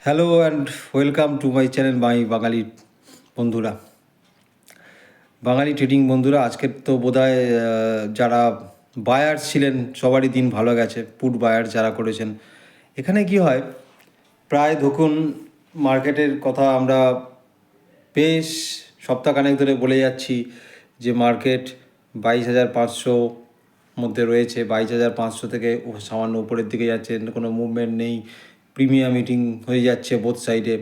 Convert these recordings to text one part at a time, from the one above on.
Hello and welcome to my channel বাঙালি বন্ধুরা, Bangali trading বন্ধুরা। আজকের তো বোধহয় যারা বায়ার্স ছিলেন সবারই দিন ভালো গেছে, পুট বায়ার্স যারা করেছেন। এখানে কি হয়, প্রায় ধরুন মার্কেটের কথা আমরা বেশ সপ্তাহখানেক ধরে বলে যাচ্ছি যে মার্কেট 22,500 মধ্যে রয়েছে। 22,500 থেকে সামান্য উপরের দিকে যাচ্ছে, কোনো মুভমেন্ট নেই, প্রিমিয়াম মিটিং হয়ে যাচ্ছে বোথ সাইডে।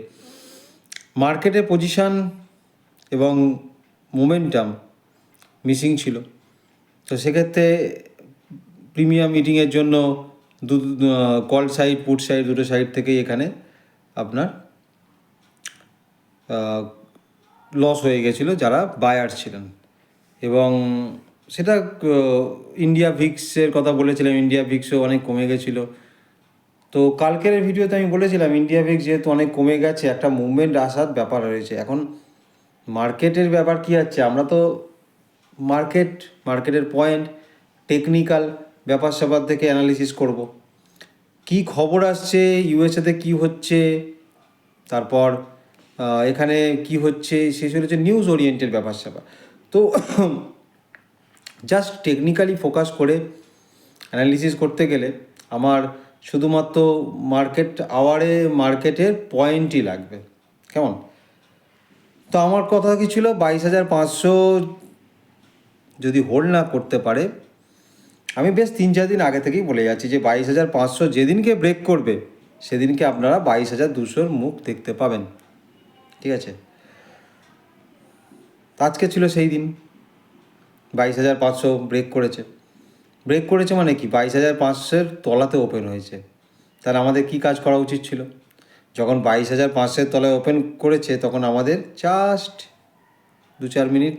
মার্কেটে পজিশান এবং মোমেন্টাম মিসিং ছিল। তো সেক্ষেত্রে প্রিমিয়াম মিটিংয়ের জন্য কল সাইড পুট সাইড দুটো সাইড থেকেই এখানে আপনার লস হয়ে গেছিলো যারা বায়ার ছিলেন। এবং সেটা ইন্ডিয়া ভিক্সের কথা বলেছিলাম, ইন্ডিয়া ভিক্সও অনেক কমে গেছিলো। তো কালকের ভিডিওতে আমি বলেছিলাম ইন্ডিয়া ভিক্স যেহেতু অনেক কমে গেছে, একটা মুভমেন্ট আসার ব্যাপার রয়েছে। এখন মার্কেটের ব্যাপার কী আছে, আমরা তো মার্কেটের পয়েন্ট টেকনিক্যাল ব্যাপার স্যাপার থেকে অ্যানালিসিস করব। কি খবর আসছে, ইউএসএতে কি হচ্ছে, তারপর এখানে কি হচ্ছে, সেসব হচ্ছে নিউজ ওরিয়েন্টেড ব্যাপার স্যাপার। তো জাস্ট টেকনিক্যালি ফোকাস করে অ্যানালিসিস করতে গেলে আমার শুধুমাত্র মার্কেটের পয়েন্টই লাগবে, কেমন? তো আমার কথা কি ছিল, 22,500 যদি হোল্ড না করতে পারে, আমি বেশ 3-4 দিন আগে থেকেই বলে যাচ্ছি যে 22,500 যেদিনকে ব্রেক করবে সেদিনকে আপনারা 22,200 মুখ দেখতে পাবেন, ঠিক আছে? আজকে ছিল সেই দিন, 22,500 ব্রেক করেছে মানে কি, 22,500 তলাতে ওপেন হয়েছে। তাহলে আমাদের কি কাজ করা উচিত ছিল? যখন 22,500 তলায় ওপেন করেছে তখন আমাদের জাস্ট 2-4 মিনিট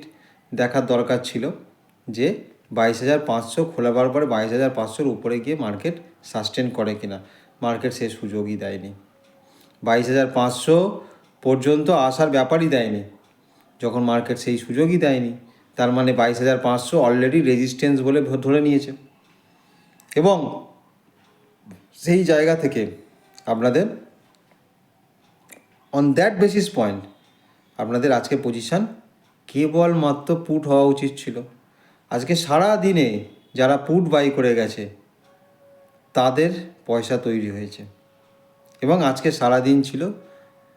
দেখার দরকার ছিল যে 22,500 খোলাবার পরে 22,500 উপরে গিয়ে মার্কেট সাস্টেন করে কিনা। মার্কেট সে সুযোগই দেয়নি, 22,500 পর্যন্ত আসার ব্যাপারই দেয়নি। যখন মার্কেট সেই সুযোগই দেয়নি, তার মানে 22,500 অলরেডি রেজিস্ট্যান্স বলে ধরে নিয়েছে। এবং সেই জায়গা থেকে আপনাদের অন দ্যাট বেসিস পয়েন্ট আপনাদের আজকে পজিশান কেবলমাত্র পুট হওয়া উচিত ছিল। আজকে সারা দিনে যারা পুট বাই করে গেছে তাদের পয়সা তৈরি হয়েছে। এবং আজকে সারা দিন ছিল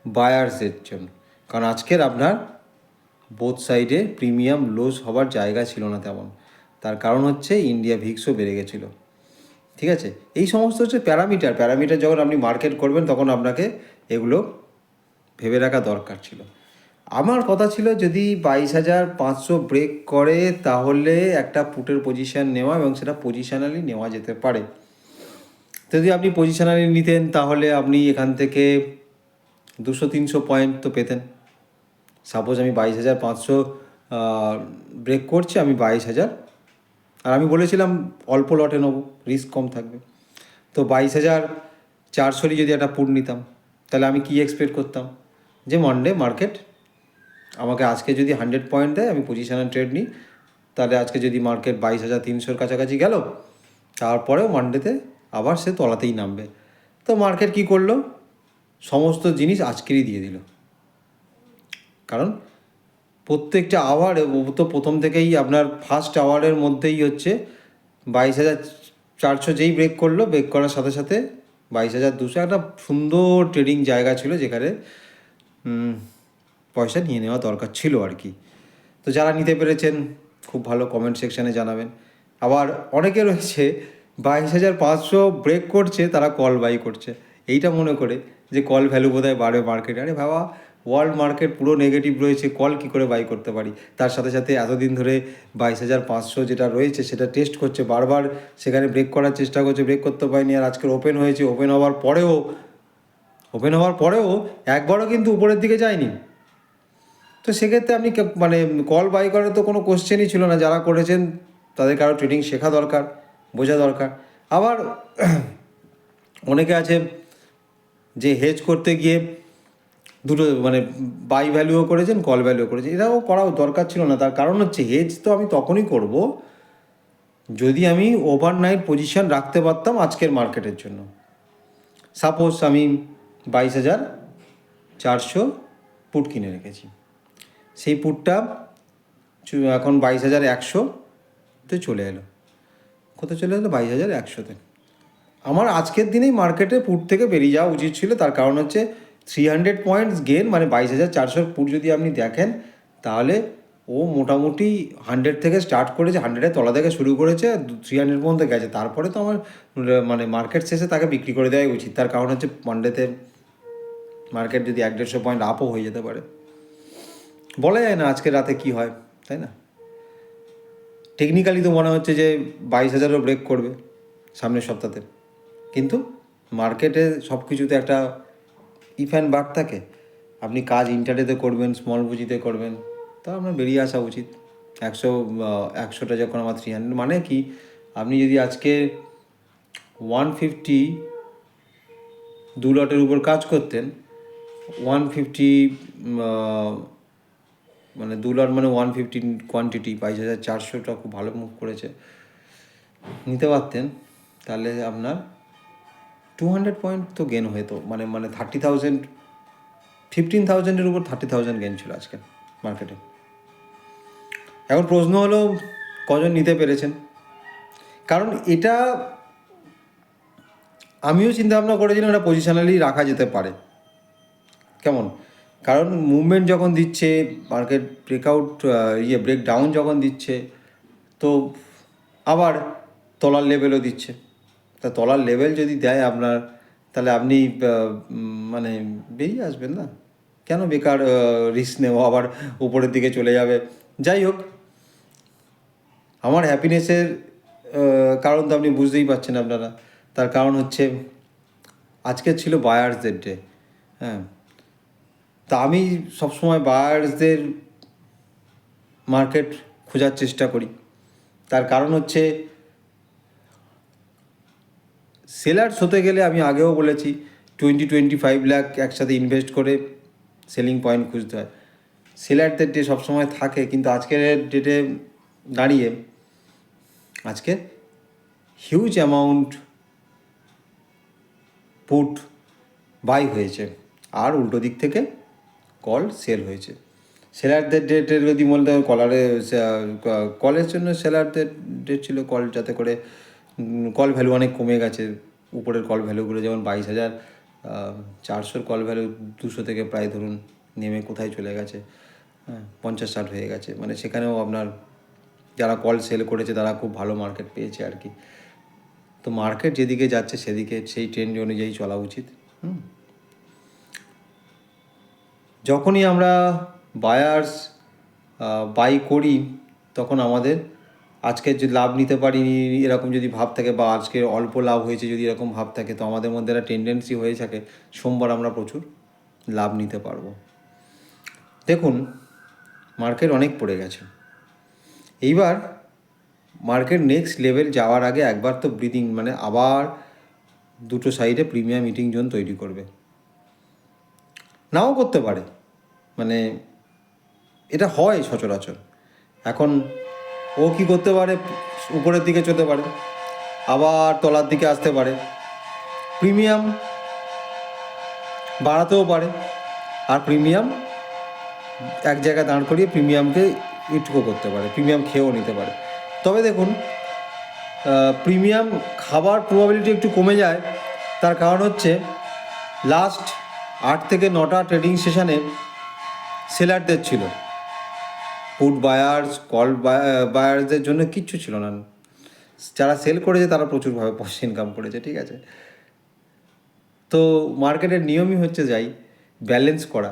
বায়ার্সদের জন্য, কারণ আজকের আপনার বোথ সাইডে প্রিমিয়াম লস হবার জায়গা ছিল না তেমন। তার কারণ হচ্ছে ইন্ডিয়া ভিক্সও বেড়ে গেছিলো, ঠিক আছে? এই সমস্ত হচ্ছে প্যারামিটার যখন আপনি মার্কেট করবেন তখন আপনাকে এগুলো ভেবে রাখা দরকার ছিল। আমার কথা ছিল যদি 22,500 ব্রেক করে তাহলে একটা পুটের পজিশান নেওয়া, এবং সেটা পজিশনালি নেওয়া যেতে পারে। যদি আপনি পজিশনালি নিতেন তাহলে আপনি এখান থেকে 200-300 পয়েন্ট তো পেতেন। সাপোজ আমি 22,500 ব্রেক করছি, আমি 22,000, আর আমি বলেছিলাম অল্প লটে নেবো, রিস্ক কম থাকবে। তো 22,400 যদি একটা পুট নিতাম তাহলে আমি কি এক্সপেক্ট করতাম যে মন্ডে মার্কেট আমাকে আজকে যদি 100 পয়েন্ট দেয়, আমি পজিশনাল ট্রেড নিই, তাহলে আজকে যদি মার্কেট 22,300 কাছাকাছি গেল, তারপরেও মানডেতে আবার সে তলাতেই নামবে। তো মার্কেট কি করলো, সমস্ত জিনিস আজকেরই দিয়ে দিল। কারণ প্রত্যেকটা আওয়ার তো প্রথম থেকেই আপনার ফার্স্ট আওয়ারের মধ্যেই হচ্ছে 22,400 যেই ব্রেক করলো, ব্রেক করার সাথে সাথে 22,200 একটা সুন্দর ট্রেডিং জায়গা ছিল যেখানে পয়সা নিয়ে নেওয়া দরকার ছিল আর কি। তো যারা নিতে পেরেছেন খুব ভালো, কমেন্ট সেকশানে জানাবেন। আবার অনেকে রয়েছে 22,500 ব্রেক করছে, তারা কল বাই করছে এইটা মনে করে যে কল ভ্যালু বোধহয় বাড়বে মার্কেটে। আরে বাবা, ওয়ার্ল্ড মার্কেট পুরো নেগেটিভ রয়েছে, কল কী করে বাই করতে পারি? তার সাথে সাথে এতদিন ধরে 22,500 যেটা রয়েছে সেটা টেস্ট করছে, বারবার সেখানে ব্রেক করার চেষ্টা করছে, ব্রেক করতে পারিনি। আর আজকের ওপেন হয়েছে, ওপেন হওয়ার পরেও একবারও কিন্তু উপরের দিকে যায়নি। তো সেক্ষেত্রে আপনি মানে কল বাই করার তো কোনো কোশ্চেনই ছিল না। যারা করেছেন তাদের কারো ট্রেডিং শেখা দরকার, বোঝা দরকার। আবার অনেকে আছে যে হেজ করতে গিয়ে দুটো মানে বাই ভ্যালুও করেছেন, কল ভ্যালুও করেছেন। এটাও করাও দরকার ছিল না। তার কারণ হচ্ছে হেজ তো আমি তখনই করব যদি আমি ওভারনাইট পজিশন রাখতে পারতাম আজকের মার্কেটের জন্য। সাপোজ আমি 22,400 পুট কিনে রেখেছি। সেই পুটটা এখন 22,100-তে চলে এলো। কোথায় চলে এলো? 22,100-তে। আমার আজকের দিনেই মার্কেটে পুট থেকে বেরিয়ে যাওয়া উচিত ছিল, তার কারণ হচ্ছে 300 পয়েন্টস গেন, মানে 22,400 পুট যদি আপনি দেখেন তাহলে ও মোটামুটি 100 থেকে স্টার্ট করেছে, 100-এর তলা থেকে শুরু করেছে, 300 পর্যন্ত গেছে। তারপরে তো আমার মানে মার্কেট শেষে তাকে বিক্রি করে দেওয়াই উচিত, তার কারণ হচ্ছে মানডেতে মার্কেট যদি 100-150 পয়েন্ট আপও হয়ে যেতে পারে। বলা যায় না আজকে রাতে কি হয়, তাই না? টেকনিক্যালি তো মনে হচ্ছে যে 22,000-ও ব্রেক করবে সামনের সপ্তাহে, কিন্তু মার্কেটে সব কিছুতে একটা ইফ অ্যান্ড বাট থাকে। আপনি কাজ ইন্টারডেতে করবেন, স্মল পুঁজিতে করবেন, তা আপনার বেরিয়ে আসা উচিত। 100টা যখন আমার 300, মানে কি, আপনি যদি আজকে 150 লটের উপর কাজ করতেন, 150 মানে 2 লট মানে 150 কোয়ান্টিটি, 22,400টা খুব ভালো মুভ করেছে, নিতে পারতেন, তাহলে আপনার 200 পয়েন্ট তো গেন হতো, মানে 30,000, 15,000-এর উপর 30,000 গেন ছিল আজকে মার্কেটে। এখন প্রশ্ন হলো কজন নিতে পেরেছেন? কারণ এটা আমিও চিন্তা ভাবনা করেছিলাম এটা পজিশনালি রাখা যেতে পারে। কেমন? কারণ মুভমেন্ট যখন দিচ্ছে, মার্কেট ব্রেকআউট ব্রেক ডাউন যখন দিচ্ছে, তো আবার তলার লেভেলও দিচ্ছে। তা তলার লেভেল যদি দেয় আপনার, তাহলে আপনি মানে বেরিয়ে আসবেন না। কেন বেকার রিস্ক নেওয়া, আবার উপরের দিকে চলে যাবে। যাই হোক, আমার হ্যাপিনেসের কারণ তো আপনি বুঝতেই পারছেন আপনারা। তার কারণ হচ্ছে আজকে ছিল বায়ার্সদের ডে। হ্যাঁ, তা আমি সবসময় বায়ার্সদের মার্কেট খোঁজার চেষ্টা করি। তার কারণ হচ্ছে সেলার্স হতে গেলে, আমি আগেও বলেছি, 25 লাখ একসাথে ইনভেস্ট করে সেলিং পয়েন্ট খুঁজতে হয়। সেলারদের ডে সবসময় থাকে, কিন্তু আজকের ডেটে দাঁড়িয়ে আজকে হিউজ অ্যামাউন্ট পুট বাই হয়েছে, আর উল্টো দিক থেকে কল সেল হয়েছে। সেলারদের ডেটের যদি বলতে, কলের জন্য সেলারদের ডেট ছিল কল, যাতে করে কল ভ্যালু অনেক কমে গেছে। উপরের কল ভ্যালুগুলো যেমন 22,400 কল ভ্যালু 200 থেকে প্রায় ধরুন নেমে কোথায় চলে গেছে, 50-60 হয়ে গেছে। মানে সেখানেও আপনার যারা কল সেল করেছে তারা খুব ভালো মার্কেট পেয়েছে আর কি। তো মার্কেট যেদিকে যাচ্ছে সেদিকে সেই ট্রেন্ড অনুযায়ী চলা উচিত। যখনই আমরা বায়ার্স বাই করি, তখন আমাদের আজকের যদি লাভ নিতে পারিনি এরকম যদি ভাব থাকে, বা আজকে অল্প লাভ হয়েছে যদি এরকম ভাব থাকে, তো আমাদের মধ্যে একটা টেন্ডেন্সি হয়ে থাকে সোমবার আমরা প্রচুর লাভ নিতে পারবো। দেখুন, মার্কেট অনেক পড়ে গেছে। এইবার মার্কেট নেক্সট লেভেল যাওয়ার আগে একবার তো ব্রিদিং, মানে আবার দুটো সাইডে প্রিমিয়াম মিটিং জোন তৈরি করবে। নাও করতে পারে, মানে এটা হয় সচরাচর। এখন ও কি করতে পারে, উপরের দিকে চলতে পারে, আবার তলার দিকে আসতে পারে, প্রিমিয়াম বাড়াতেও পারে, আর প্রিমিয়াম এক জায়গায় দাঁড় করিয়ে প্রিমিয়ামকে ইটকো করতে পারে, প্রিমিয়াম খেয়েও নিতে পারে। তবে দেখুন, প্রিমিয়াম খাবার প্রবাবিলিটি একটু কমে যায়। তার কারণ হচ্ছে লাস্ট 8 থেকে 9টা ট্রেডিং সেশানে সেলারদের ছিল, পুট বায়ার্স, কল বায়ার্সদের জন্য কিচ্ছু ছিল না। যারা সেল করেছে তারা প্রচুরভাবে পয়সা ইনকাম করেছে, ঠিক আছে? তো মার্কেটের নিয়মই হচ্ছে যাই ব্যালেন্স করা।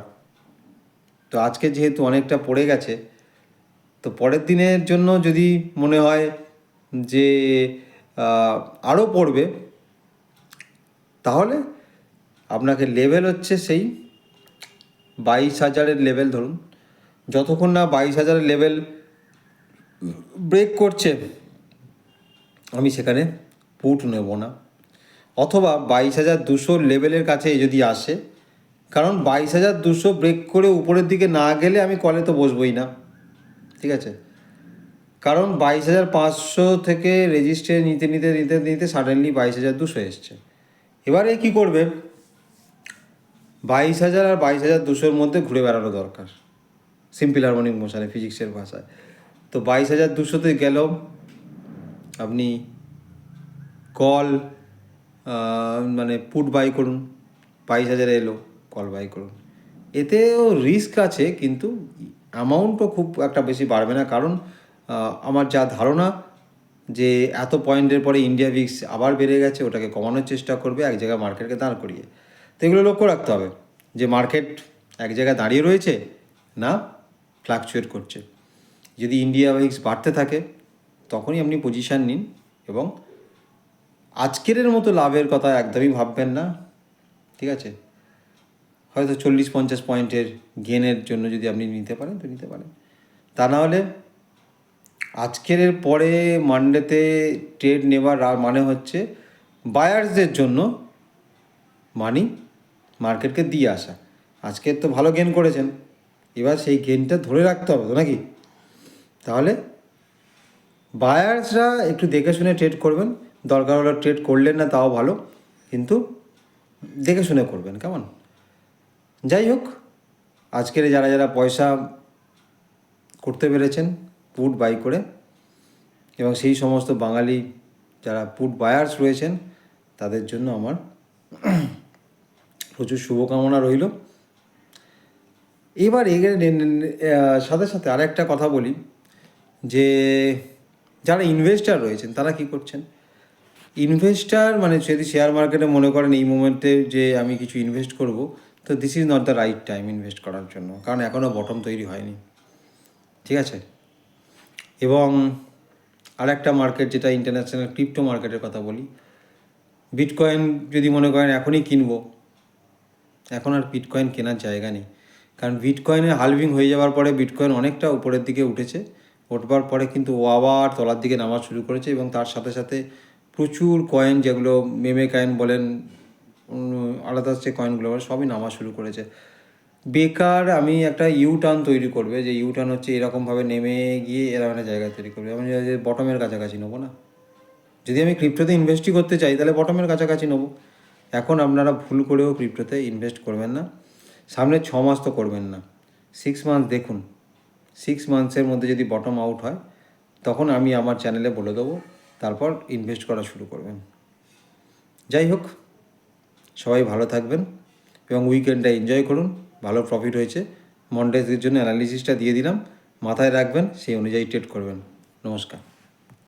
তো আজকে যেহেতু অনেকটা পড়ে গেছে, তো পরের দিনের জন্য যদি মনে হয় যে আরও পড়বে, তাহলে আপনাকে লেভেল হচ্ছে সেই 22,000-এর লেভেল ধরুন। যতক্ষণ না 22,000-এর লেভেল ব্রেক করছে, আমি সেখানে পুট নেব না। অথবা 22,200 লেভেলের কাছে যদি আসে, কারণ 22,200 ব্রেক করে উপরের দিকে না গেলে আমি কলে তো বসবই না, ঠিক আছে? কারণ 22,500 থেকে রেজিস্ট্রে নিতে নিতে নিতে নিতে সাডেনলি 22,200 এসছে। এবারে কী করবে, 22,000 আর 22,200-র মধ্যে ঘুরে বেড়ানো দরকার, সিম্পল হারমোনিক মোশনে, ফিজিক্সের ভাষায়। তো 22,200-তে গেল, আপনি কল মানে পুট বাই করুন, 22,000 এলো, কল বাই করুন। এতেও রিস্ক আছে, কিন্তু অ্যামাউন্টও খুব একটা বেশি বাড়বে না, কারণ আমার যা ধারণা যে এত পয়েন্টের পরে ইন্ডিয়া ভিক্স আবার বেড়ে গেছে, ওটাকে কমানোর চেষ্টা করবে এক জায়গায় মার্কেটকে দাঁড় করিয়ে। তো এগুলো লক্ষ্য রাখতে হবে যে মার্কেট এক জায়গায় দাঁড়িয়ে রয়েছে না ফ্লাকচুয়েট করছে। যদি ইন্ডিয়া ভিক্স বাড়তে থাকে তখনই আপনি পজিশান নিন, এবং আজকের মতো লাভের কথা একদমই ভাববেন না, ঠিক আছে? হয়তো 40-50 পয়েন্টের গেনের জন্য যদি আপনি নিতে পারেন তো নিতে পারেন, তা না হলে আজকের পরে মানডেতে ট্রেড নেবার মানে হচ্ছে বায়ার্সদের জন্য মানি মার্কেটকে দিয়ে আসা। আজকের তো ভালো গেন করেছেন, এবার সেই গেনটা ধরে রাখতে হবে তো নাকি? তাহলে বায়ার্সরা একটু দেখে শুনে ট্রেড করবেন, দরকার হলে ট্রেড করলেন না তাও ভালো, কিন্তু দেখে শুনে করবেন, কেমন? যাই হোক, আজকের যারা যারা পয়সা করতে পেরেছেন পুট বাই করে, এবং সেই সমস্ত বাঙালি যারা পুট বায়ার্স রয়েছেন তাদের জন্য আমার প্রচুর শুভকামনা রইল। এবার সাথে সাথে আরেকটা কথা বলি, যে যারা ইনভেস্টার রয়েছেন তারা কি করছেন। ইনভেস্টার মানে যদি শেয়ার মার্কেটে মনে করেন এই মোমেন্টে যে আমি কিছু ইনভেস্ট করব, তো this is not the right time invest করার জন্য, কারণ এখনও বটম তৈরি হয়নি, ঠিক আছে? এবং আরেকটা মার্কেট যেটা ইন্টারন্যাশনাল ক্রিপ্টো মার্কেটের কথা বলি, বিটকয়েন যদি মনে করেন এখনই কিনবো, এখন আর বিটকয়েন কেনার জায়গা নেই, কারণ বিটকয়েনের হালভিং হয়ে যাওয়ার পরে বিটকয়েন অনেকটা উপরের দিকে উঠেছে, উঠবার পরে কিন্তু ও আবার তলার দিকে নামা শুরু করেছে, এবং তার সাথে সাথে প্রচুর কয়েন, যেগুলো মেমে কয়েন বলেন, আলাদা যে কয়েনগুলো বলে, সবই নামা শুরু করেছে। বেকার আমি একটা ইউ টার্ন তৈরি করবে, যে ইউ টার্ন হচ্ছে এরকমভাবে নেমে গিয়ে এরকম একটা জায়গা তৈরি করবে, আমি যে বটমের কাছাকাছি নেবো না। যদি আমি ক্রিপ্টোতে ইনভেস্টই করতে চাই তাহলে বটমের কাছাকাছি নেবো। এখন আপনারা ভুল করেও ক্রিপ্টোতে ইনভেস্ট করবেন না, সামনে 6 মাস তো করবেন না, 6 মান্থ দেখুন, 6 মান্থসের মধ্যে যদি বটম আউট হয় তখন আমি আমার চ্যানেলে বলে দেবো, তারপর ইনভেস্ট করা শুরু করবেন। যাই হোক, সবাই ভালো থাকবেন এবং উইকেন্ডটা এনজয় করুন। ভালো প্রফিট হয়েছে, মন্ডেজের জন্য অ্যানালিসিসটা দিয়ে দিলাম, মাথায় রাখবেন, সেই অনুযায়ী ট্রেড করবেন। নমস্কার।